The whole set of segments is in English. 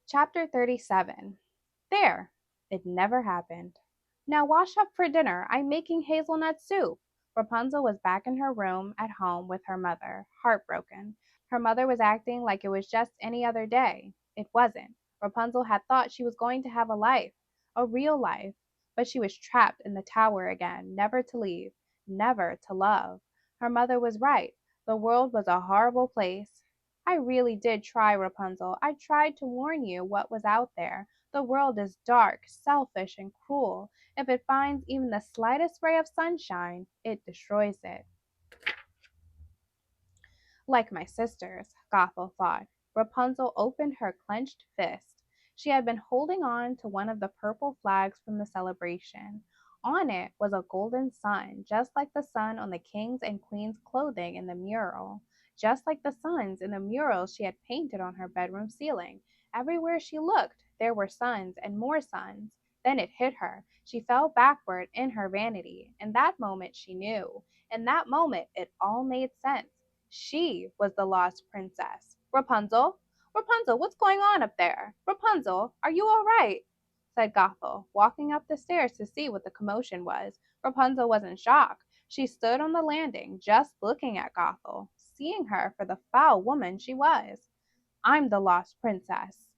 Chapter 37. There! It never happened. Now wash up for dinner. I'm making hazelnut soup. Rapunzel was back in her room at home with her mother, heartbroken. Her mother was acting like it was just any other day. It wasn't. Rapunzel had thought she was going to have a life, a real life, but she was trapped in the tower again, never to leave, never to love. Her mother was right. The world was a horrible place. I really did try, Rapunzel. I tried to warn you what was out there. The world is dark, selfish, and cruel. If it finds even the slightest ray of sunshine, it destroys it. Like my sisters, Gothel thought. Rapunzel opened her clenched fist. She had been holding on to one of the purple flags from the celebration. On it was a golden sun, just like the sun on the king's and queen's clothing in the mural, just like the suns in the murals she had painted on her bedroom ceiling. Everywhere she looked, there were suns and more suns. Then it hit her. She fell backward in her vanity. In that moment, she knew. In that moment, it all made sense. She was the lost princess. Rapunzel? Rapunzel, what's going on up there? Rapunzel, are you all right? Said Gothel, walking up the stairs to see what the commotion was. Rapunzel was in shock. She stood on the landing, just looking at Gothel, seeing her for the foul woman she was. I'm the lost princess.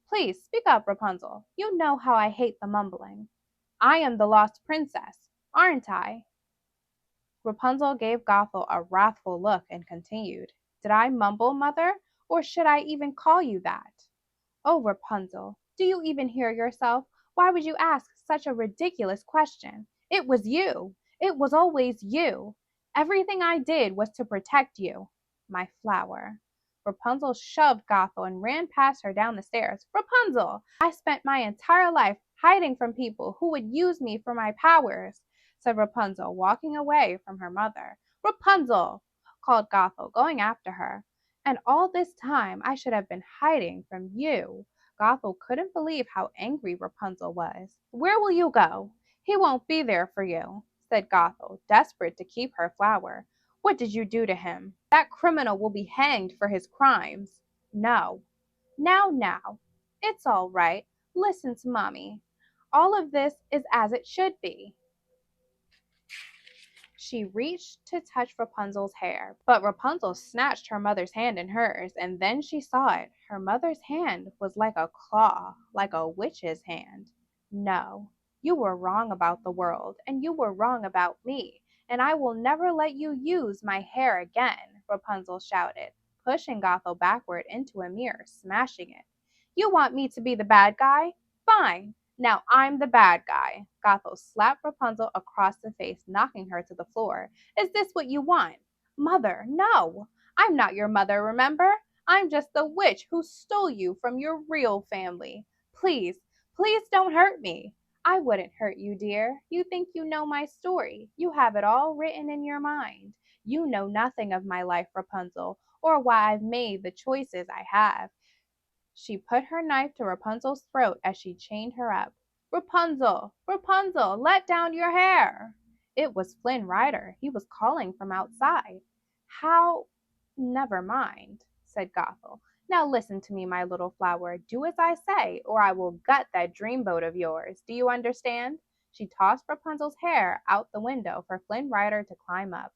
Please speak up, Rapunzel. You know how I hate the mumbling. I am the lost princess, aren't I? Rapunzel gave Gothel a wrathful look and continued, Did I mumble, mother? Or should I even call you that? Oh, Rapunzel, do you even hear yourself? Why would you ask such a ridiculous question? It was you. It was always you. Everything I did was to protect you. My flower. Rapunzel shoved Gothel and ran past her down the stairs. Rapunzel! I spent my entire life hiding from people who would use me for my powers, said Rapunzel, walking away from her mother. Rapunzel! Called Gothel, going after her. And all this time I should have been hiding from you. Gothel couldn't believe how angry Rapunzel was. Where will you go? He won't be there for you, said Gothel, desperate to keep her flower. What did you do to him? That criminal will be hanged for his crimes. No. Now. It's all right. Listen to Mommy. All of this is as it should be. She reached to touch Rapunzel's hair, but Rapunzel snatched her mother's hand in hers, and then she saw it. Her mother's hand was like a claw, like a witch's hand. No, you were wrong about the world, and you were wrong about me, and I will never let you use my hair again, Rapunzel shouted, pushing Gothel backward into a mirror, smashing it. You want me to be the bad guy? Fine. Now I'm the bad guy. Gothel slapped Rapunzel across the face, knocking her to the floor. Is this what you want? Mother, no. I'm not your mother, remember? I'm just the witch who stole you from your real family. Please don't hurt me. I wouldn't hurt you, dear. You think you know my story. You have it all written in your mind. You know nothing of my life, Rapunzel, or why I've made the choices I have. She put her knife to Rapunzel's throat as she chained her up. Rapunzel! Rapunzel! Let down your hair! It was Flynn Rider. He was calling from outside. How? Never mind, said Gothel. Now listen to me, my little flower. Do as I say, or I will gut that dreamboat of yours. Do you understand? She tossed Rapunzel's hair out the window for Flynn Rider to climb up.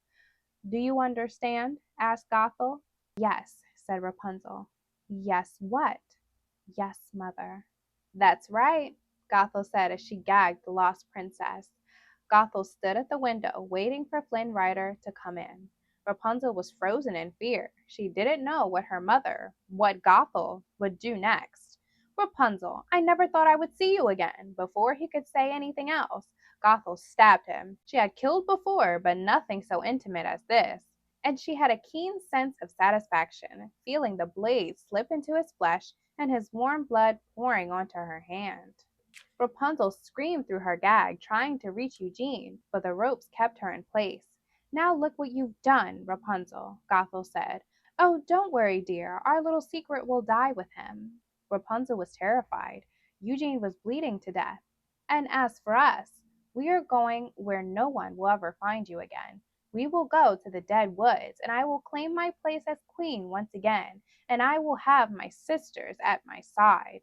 Do you understand? Asked Gothel. Yes, said Rapunzel. Yes, what? Yes, mother. That's right, Gothel said as she gagged the lost princess. Gothel stood at the window, waiting for Flynn Rider to come in. Rapunzel was frozen in fear. She didn't know what her mother, what Gothel, would do next. Rapunzel, I never thought I would see you again. Before he could say anything else, Gothel stabbed him. She had killed before, but nothing so intimate as this. And she had a keen sense of satisfaction, feeling the blade slip into his flesh and his warm blood pouring onto her hand. Rapunzel screamed through her gag, trying to reach Eugene, but the ropes kept her in place. Now look what you've done, Rapunzel, Gothel said. Oh, don't worry, dear. Our little secret will die with him. Rapunzel was terrified. Eugene was bleeding to death. And as for us, we are going where no one will ever find you again. We will go to the dead woods, and I will claim my place as queen once again, and I will have my sisters at my side.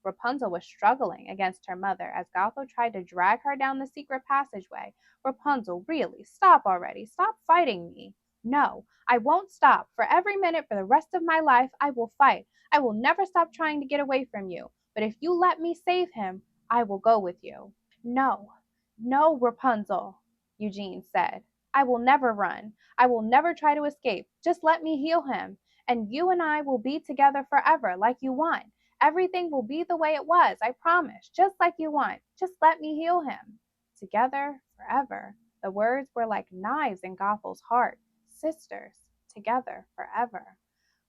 Rapunzel was struggling against her mother as Gothel tried to drag her down the secret passageway. Rapunzel, really, stop already. Stop fighting me. No, I won't stop. For every minute for the rest of my life, I will fight. I will never stop trying to get away from you. But if you let me save him, I will go with you. No, no, Rapunzel, Eugene said. I will never run. I will never try to escape. Just let me heal him, and you and I will be together forever like you want. Everything will be the way it was, I promise, just like you want. Just let me heal him. Together forever. The words were like knives in Gothel's heart. Sisters, together forever.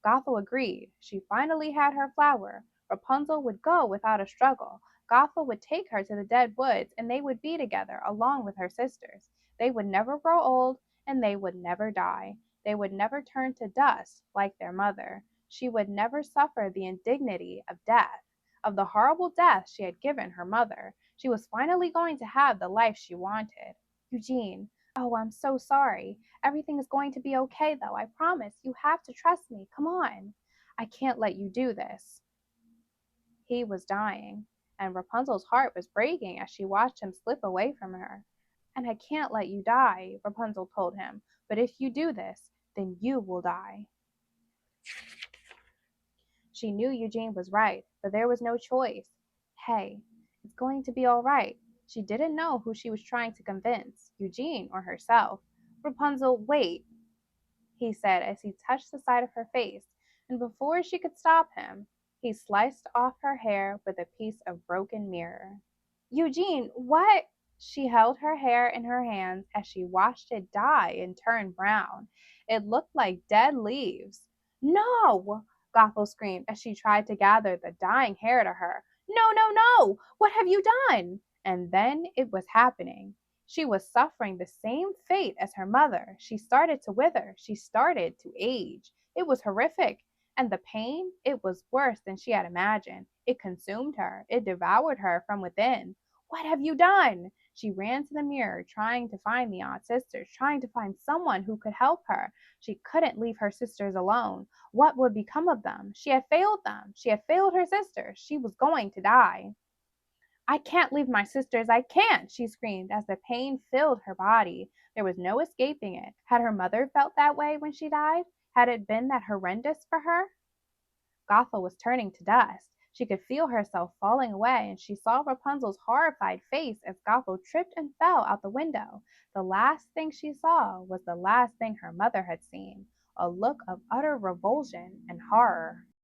Gothel agreed. She finally had her flower. Rapunzel would go without a struggle. Gothel would take her to the dead woods, and they would be together along with her sisters. They would never grow old, and they would never die. They would never turn to dust like their mother. She would never suffer the indignity of death, of the horrible death she had given her mother. She was finally going to have the life she wanted. Eugene, oh, I'm so sorry. Everything is going to be okay, though. I promise. You have to trust me. Come on. I can't let you do this. He was dying, and Rapunzel's heart was breaking as she watched him slip away from her. And I can't let you die, Rapunzel told him. But if you do this, then you will die. She knew Eugene was right, but there was no choice. Hey, it's going to be all right. She didn't know who she was trying to convince, Eugene or herself. Rapunzel, wait, he said as he touched the side of her face, and before she could stop him, he sliced off her hair with a piece of broken mirror. Eugene, what? She held her hair in her hands as she watched it die and turn brown. It looked like dead leaves. No! Gothel screamed as she tried to gather the dying hair to her. No, no, no! What have you done? And then it was happening. She was suffering the same fate as her mother. She started to wither. She started to age. It was horrific. And the pain, it was worse than she had imagined. It consumed her. It devoured her from within. What have you done? She ran to the mirror, trying to find the aunt sisters, trying to find someone who could help her. She couldn't leave her sisters alone. What would become of them? She had failed them. She had failed her sisters. She was going to die. I can't leave my sisters. I can't, she screamed as the pain filled her body. There was no escaping it. Had her mother felt that way when she died? Had it been that horrendous for her? Gothel was turning to dust. She could feel herself falling away, and she saw Rapunzel's horrified face as Gothel tripped and fell out the window. The last thing she saw was the last thing her mother had seen, a look of utter revulsion and horror.